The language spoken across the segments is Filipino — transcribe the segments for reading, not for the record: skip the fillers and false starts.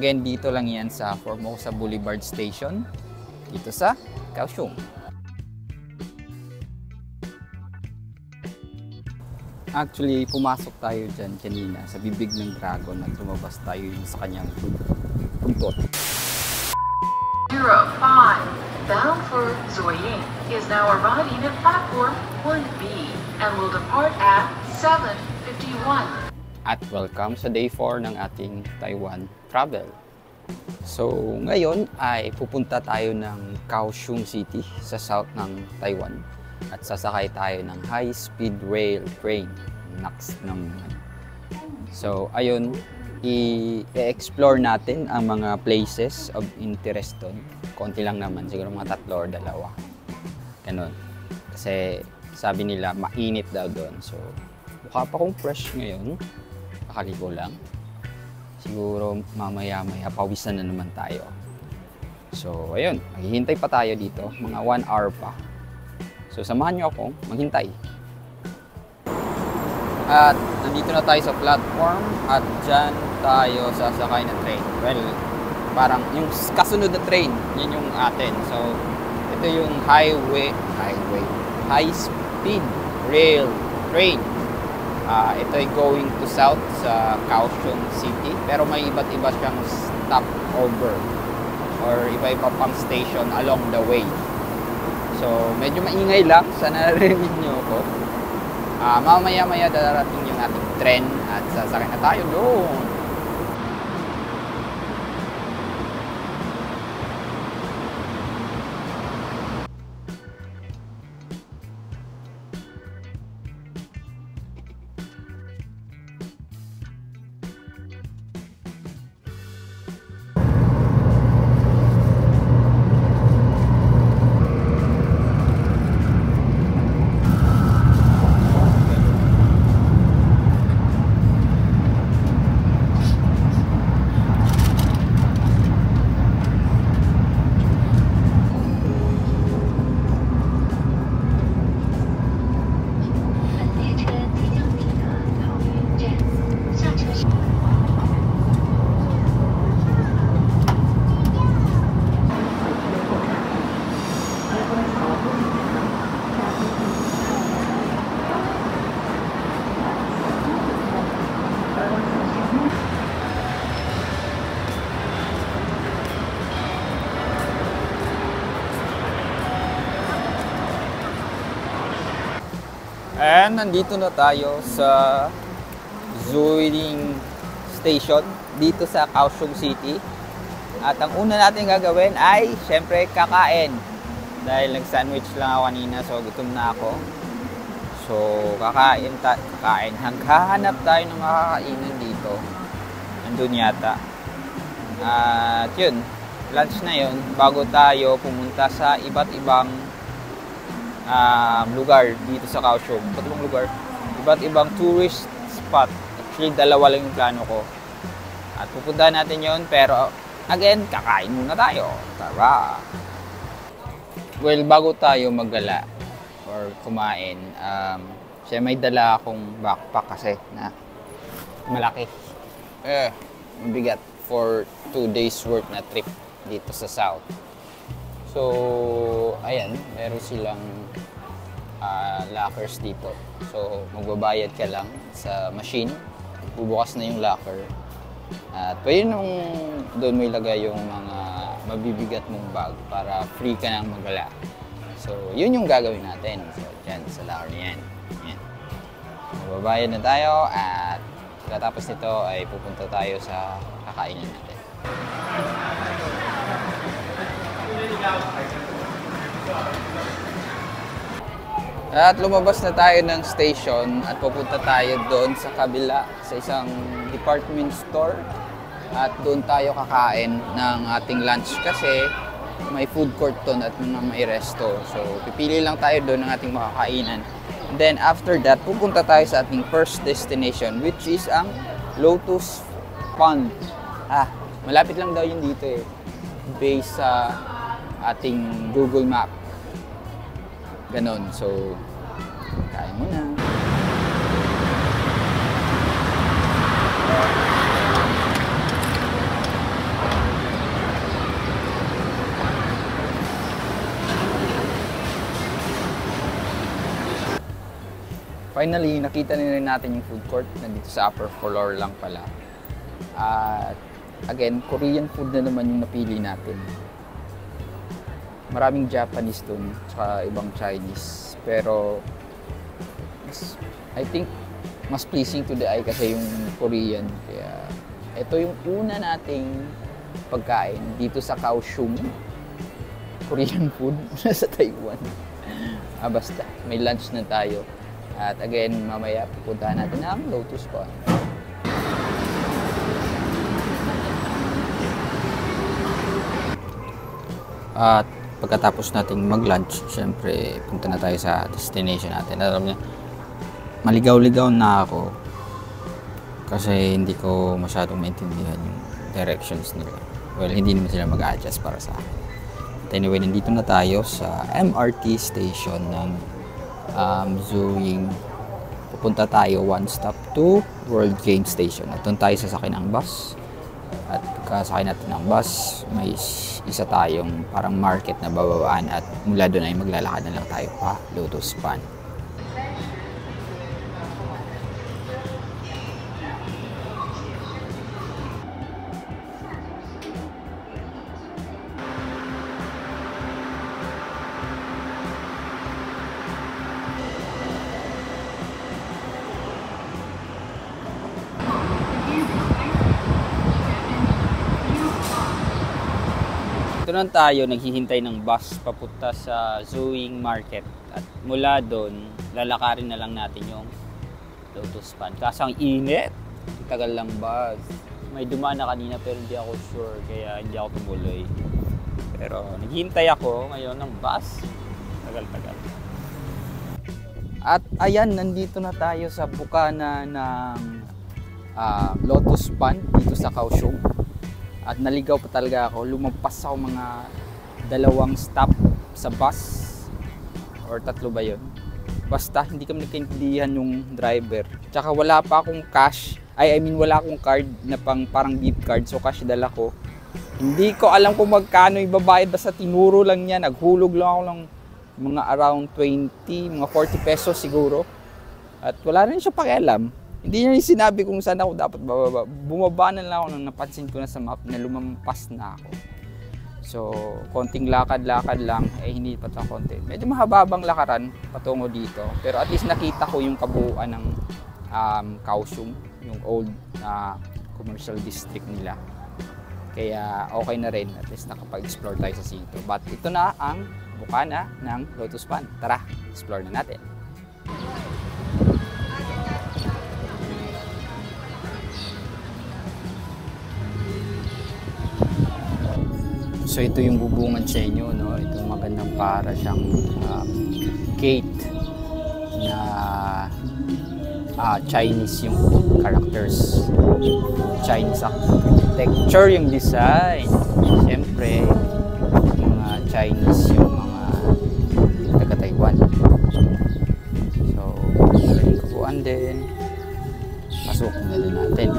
Again, dito lang yan sa Formosa Boulevard Station, dito sa Kaohsiung. Actually, pumasok tayo dyan kanina sa bibig ng dragon at lumabas tayo sa kanyang buntot. 05, bound for Zuoying, is now arriving at platform 1B and will depart at 7:51. At welcome sa day 4 ng ating Taiwan travel. So, ngayon ay pupunta tayo ng Kaohsiung City sa south ng Taiwan at sasakay tayo ng high-speed rail train, NAX naman. So, ayun, i-explore natin ang mga places of interest doon. Konti lang naman, siguro mga 3 or 2. Ganun. Kasi sabi nila mainit daw doon. So, mukha pa kong fresh ngayon. Kakaligo lang. Siguro mamaya-maya pawisan na naman tayo. So, ayun. Maghihintay pa tayo dito. Mga 1 hour pa. So, samahan nyo ako maghintay. At nandito na tayo sa platform. At dyan tayo sasakay na train. Well, parang yung kasunod na train. Yan yung atin. So, ito yung high-speed rail train. Ito ay going to south sa Kaohsiung City, pero may iba't iba siyang stopover or iba-iba pang station along the way. So, medyo maingay lang, sana narinig nyo ako. Mamaya-maya darating yung ating tren at sasakay na tayo doon. And nandito na tayo sa Zuoying Station dito sa Kaohsiung City. At ang una natin gagawin ay syempre kakain. Dahil nag-sandwich lang ako kanina, so gutom na ako. So kakain. Hahanap tayo ng makakainan dito. Nandun yata. At yun, lunch na yun bago tayo pumunta sa iba't ibang lugar dito sa Kaohsiung. Tatlong lugar. Iba't ibang tourist spot. Actually, 2 lang yung plano ko. At pupuntahan natin yon, pero again, kakain muna tayo. Tara! Well, bago tayo maggala or kumain, siya may dala akong backpack kasi na malaki. Mabigat for 2 days worth na trip dito sa south. So, ayan, meron silang lockers dito. So, magbabayad ka lang sa machine. Bubukas na yung locker. At pwede nung doon mo ilagay yung mga mabibigat mong bag para free ka nang magala. So, yun yung gagawin natin. So, dyan sa locker niyan. Yan. Magbabayad na tayo at pagkatapos nito ay pupunta tayo sa kakainin natin. At lumabas na tayo ng station at pupunta tayo doon sa kabila sa isang department store at doon tayo kakain ng ating lunch kasi may food court doon at may resto. So pipili lang tayo doon ng ating makakainan. And then after that, pupunta tayo sa ating first destination which is ang Lotus Pond. Malapit lang daw yun dito eh. Based sa ating Google Map. Ganon. So, Kain muna. Finally, nakita na rin natin yung food court. Nandito sa upper floor lang pala. At again, Korean food na naman yung napili natin. Maraming Japanese dun, tsaka ibang Chinese. Pero, I think, mas pleasing to the eye kasi yung Korean. Kaya, ito yung una nating pagkain dito sa Kaohsiung. Korean food sa Taiwan. Basta, may lunch na tayo. At again, mamaya pupuntahan natin ang Lotus Pond. At pagkatapos nating mag-lunch, syempre punta na tayo sa destination natin. Alam niya, maligaw-ligaw na ako kasi hindi ko masyadong maintindihan yung directions nila. Well, hindi naman sila mag-adjust para sa akin. But anyway, nandito na tayo sa MRT station ng Zuoying. Pupunta tayo one stop to World Game Station. At doon tayo sasakay ng bus. At pagkasakay natin ng bus, may isa tayong parang market na bababaan at mula doon ay maglalakad na lang tayo pa Lotus Pond. Ito na tayo, naghihintay ng bus papunta sa Zuoying Market. At mula doon, lalakarin na lang natin yung Lotus Pond. Kaso ang init, tagal lang bus. May dumaan na kanina pero hindi ako sure, kaya hindi ako tumuloy. Pero naghihintay ako ngayon ng bus. Tagal-tagal. At ayan, nandito na tayo sa bukana ng Lotus Pond dito sa Kaohsiung. At naligaw pa talaga ako, lumampas ako mga 2 stop sa bus or 3 ba yun. Basta hindi kami nagkaintindihan yung driver. Tsaka wala pa akong cash, wala akong card na parang gift card, so cash dala ko. Hindi ko alam kung magkano yung babayad, basta tinuro lang niya, naghulog lang ako ng mga around 20, mga 40 pesos siguro. At wala rin siya pakialam. Hindi niya sinabi kung saan ako dapat bababa. Bumaba na lang ako nang napansin ko na sa map na lumampas na ako. So, konting lakad-lakad lang, hindi pa ito konti. Medyo mahababang lakaran patungo dito. Pero at least nakita ko yung kabuuan ng Kaohsiung, yung old commercial district nila. Kaya okay na rin, at least nakapag-explore tayo sa sito. But ito na ang bukana ng Lotus Pond. Tara, explore na natin. So ito yung bubungan sa inyo, no? Ito magandang para siyang gate na Chinese yung characters. Chinese architecture yung design. Siyempre, mga Chinese yung mga taga-Taiwan. So, yung kubuan din. Pasok na din natin.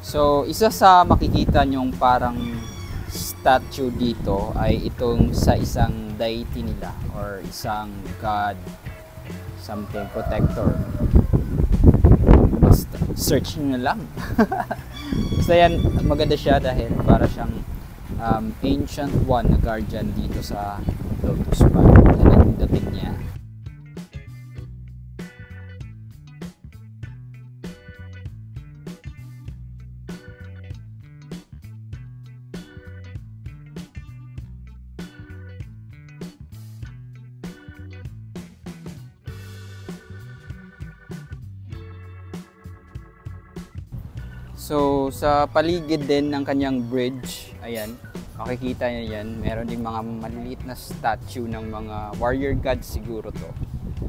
So, isa sa makikita nyong parang statue dito ay itong sa isang deity nila or isang god, something protector. Basta, search nyo na lang. Basta yan, maganda siya dahil para siyang ancient one na guardian dito sa Lotus Pond. Yan ang dating niya. So, sa paligid din ng kanyang bridge, ayan, makikita niyo yan, meron din mga maliliit na statue ng mga warrior gods siguro to.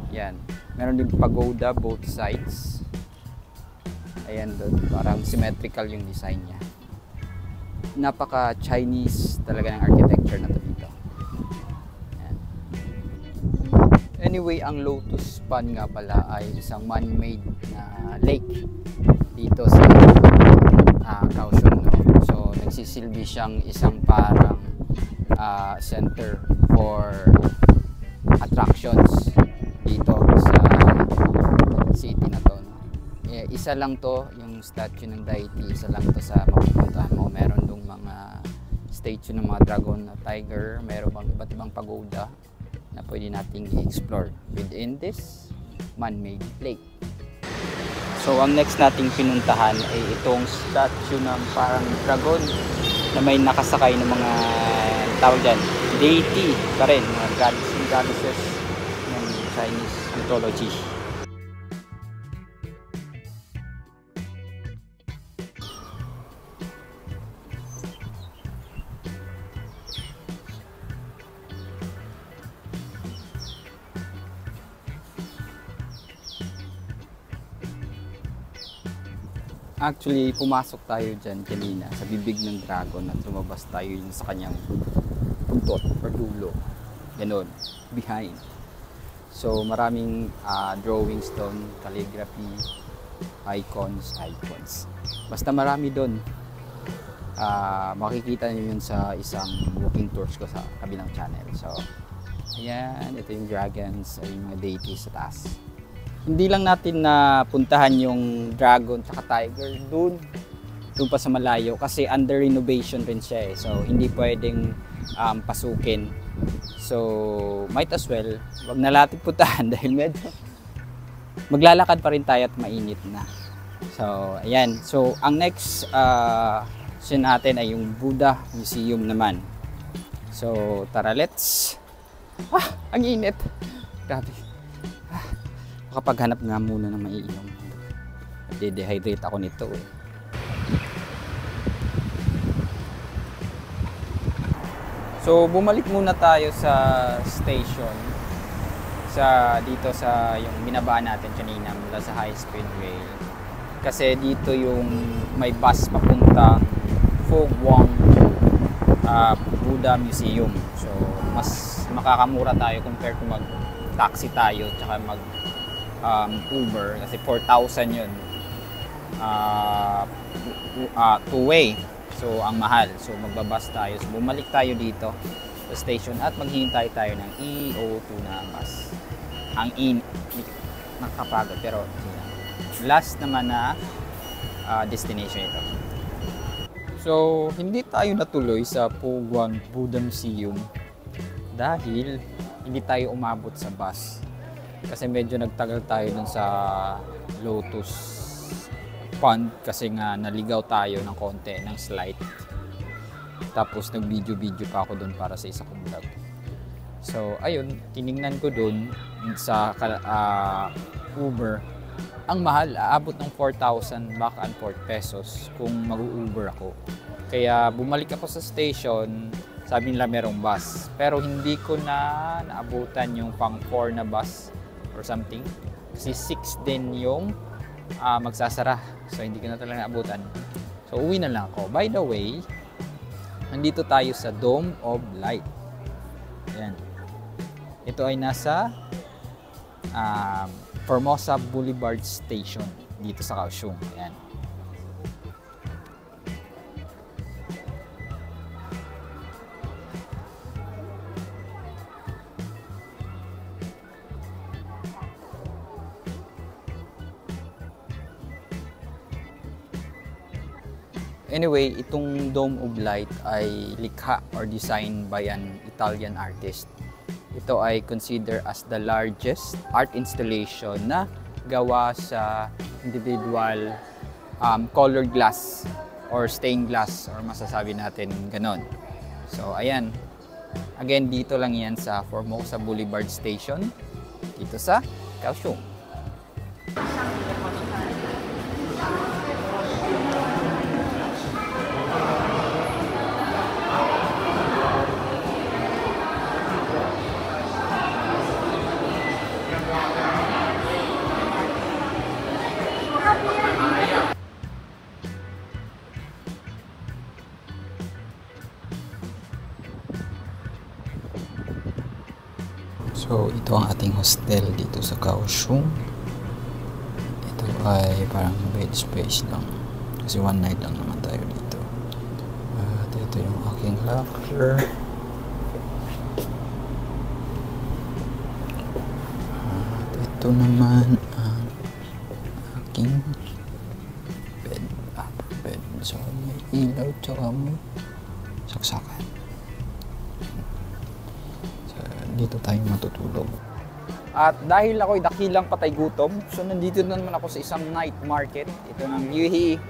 Yan, meron din pagoda both sides. Ayan doon, parang symmetrical yung design niya. Napaka-Chinese talaga ng architecture na to dito. Ayan. Anyway, ang Lotus Pond nga pala ay isang man-made na lake dito sa Kaohsiung, no? So nagsisilbi siyang isang parang center for attractions dito sa city na to, no? Isa lang to yung statue ng deity, isa lang to sa mapupuntahan mo. Meron dong mga statue ng mga dragon at tiger, meron bang iba't ibang pagoda na pwede nating i-explore within this man-made lake. So, ang next nating pinuntahan ay itong statue ng parang dragon na may nakasakay ng mga tawag dyan, deity pa rin, mga gods and goddesses ng Chinese mythology. Actually, pumasok tayo dyan kanina sa bibig ng dragon at lumabas tayo yun sa kanyang puntot or dulo. Ganon, behind. So, maraming drawings doon, calligraphy, icons. Basta marami doon. Makikita nyo yun sa isang walking tours ko sa kabilang channel. So, ayan, ito yung dragons, ay yung mga deities sa taas. Hindi lang natin na puntahan yung dragon at tiger doon pa sa malayo kasi under renovation rin siya eh. So hindi pwedeng pasukin. So might as well wag na natin puntahan dahil medyo maglalakad pa rin tayo at mainit na. So ayan. So ang next natin ay yung Buddha Museum naman. So tara, let's. Ang init. Grabe. Kapag hanap nga muna ng maiinom. De-dehydrate ako nito eh. So bumalik muna tayo sa station. Dito sa yung binabaan natin kanina mula sa high speed rail. Kasi dito yung may bus papuntang Pho Quang Buddha Museum. So mas makakamura tayo compare kung mag-taxi tayo tsaka Uber kasi 4,000 yun two-way, so ang mahal. So magbabas tayo, so bumalik tayo dito sa station at maghihintay tayo ng E02 na bus. Ang nakapagod pero last naman na destination ito. So hindi tayo natuloy sa Pho Quang Buddha Museum dahil hindi tayo umabot sa bus. Kasi medyo nagtagal tayo dun sa Lotus Pond kasi nga naligaw tayo ng konti ng slide. Tapos nag-video pa ako dun para sa isa kong vlog. So ayun, tiningnan ko dun sa Uber. Ang mahal, aabot ng 4,000 back and forth pesos kung mag-Uber ako. Kaya bumalik ako sa station, sabi nila merong bus. Pero hindi ko na naabutan yung pang 4 na bus or something. Kasi 6 din yung magsasara. So hindi ko na talaga naabutan. So uwi na lang ako. By the way, nandito tayo sa Dome of Light. Ayan. Ito ay nasa Formosa Boulevard Station dito sa Kaohsiung. Ayan. Anyway, itong Dome of Light ay likha or designed by an Italian artist. Ito ay considered as the largest art installation na gawa sa individual colored glass or stained glass or masasabi natin ganon. So ayan, again dito lang yan sa Formosa Boulevard Station dito sa Kaohsiung. So, ito ang ating hostel dito sa Kaohsiung. Ito ay parang bed space lang. Kasi one night lang naman tayo dito. At ito yung aking locker. At ito naman ang aking bed. Bed. So, may ilaw tsaka may saksakan. Dito tayo matutulog. At dahil ako'y dakilang patay gutom, so nandito na naman ako sa isang night market. Ito ng Yuhi.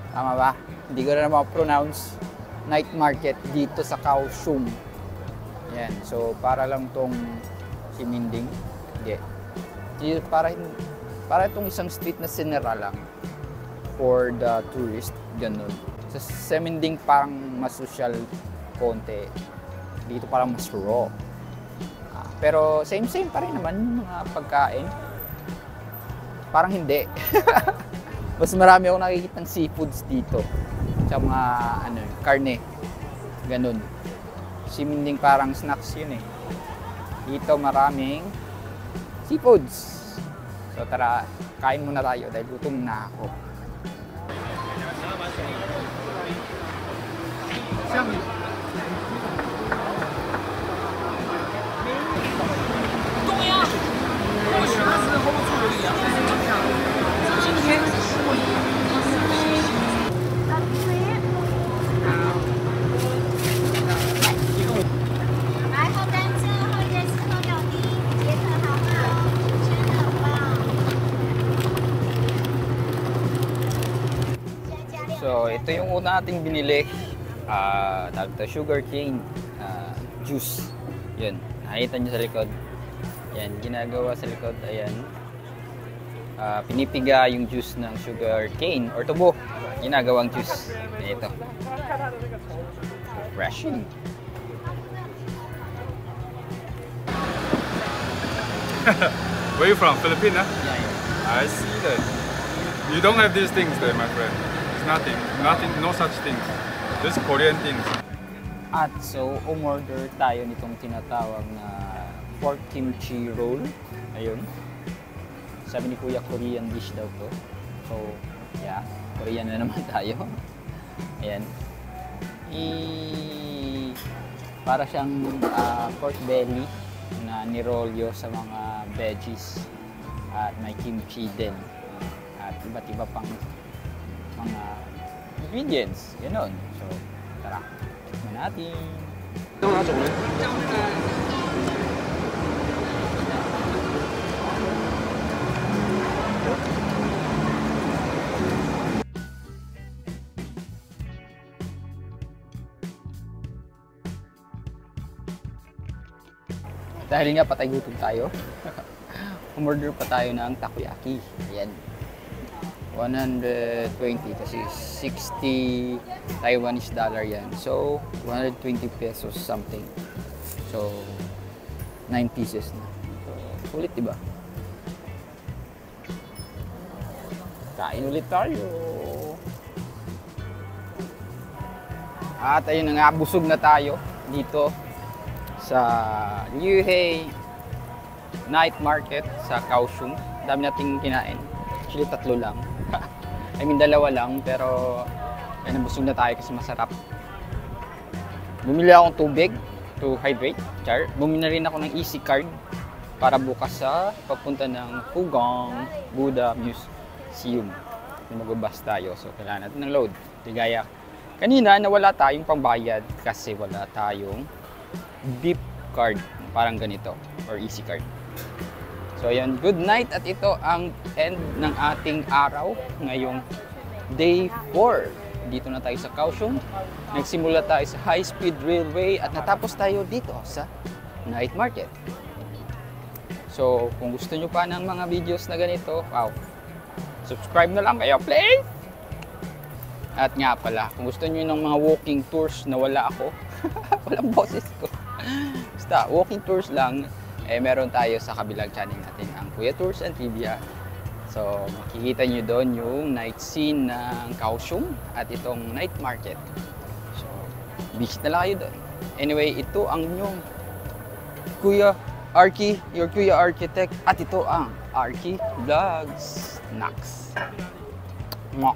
Tama ba? Hindi ko na ma-pronounce. Night market dito sa Kaohsiung. Yan. So para lang tong si Minding. Hindi. Para itong isang street na sinira lang for the tourist. Ganun. Sa Seminding parang mas social konti. Dito parang mas raw. Pero same pa rin naman yung mga pagkain. Parang hindi. Mas marami ako nakikita ng seafoods dito. Sa mga karne. Ganun. Siminding parang snacks yun eh. Dito maraming seafoods. So tara, kain muna tayo dahil gutom na ako. So, ito yung una nating binili. Sugar cane juice. Yun, nakita nyo sa likod. Yan, ginagawa sa likod. Ayan. Pinipiga yung juice ng sugar cane or tubo. Ginagawang juice. Ito. Refreshing. Where are you from? Philippines, huh? Yeah. I see that. You don't have these things there, my friend. It's nothing, no such things. Just Korean things. At so, umorder tayo nitong tinatawag na pork kimchi roll. Ayun. Sabi ni Kuya, Korean dish daw to. So, yeah. Korean na naman tayo. Ayan. Para siyang pork belly na nirolyo sa mga veggies. At may kimchi din. At iba't iba pang mga ingredients. Ganon. So, tara. Tikman natin. Dahil nga patay gutom tayo, umorder pa tayo ng takoyaki. Ayan. 120 kasi 60 Taiwanese dollar yan. So, 120 pesos something. So, 9 pieces na. So, sulit diba? Kain ulit tayo. At ayun na nga, busog na tayo dito sa Yuhi Night Market sa Kaohsiung. Dami nating kinain. Actually, 3 lang. I mean, 2 lang. Pero, ayun, busog na tayo kasi masarap. Bumili akong tubig to hydrate. Char. Bumili rin ako ng Easy Card para bukas sa papunta ng Pugong Buddha Museum. Magbabas tayo. So, kailangan natin ng load. Ligaya. Kanina, nawala tayong pambayad kasi wala tayong beep card. Parang ganito. Or Easy Card. So, ayan. Good night. At ito ang end ng ating araw. Ngayong day 4. Dito na tayo sa Kaohsiung. Nagsimula tayo sa high-speed railway at natapos tayo dito sa night market. So, kung gusto nyo pa ng mga videos na ganito, wow, subscribe na lang kayo, please! At nga pala, kung gusto nyo ng mga walking tours na wala ako, walang boses ko. Basta, walking tours lang, eh meron tayo sa kabilang channel natin, ang Kuya Tours and Trivia. So, makikita nyo doon yung night scene ng Kaohsiung at itong night market. So, visit na lang kayo doon. Anyway, ito ang inyong Kuya Arky, your Kuya Architect. At ito ang Arky Vlogs. Nax. Mwah.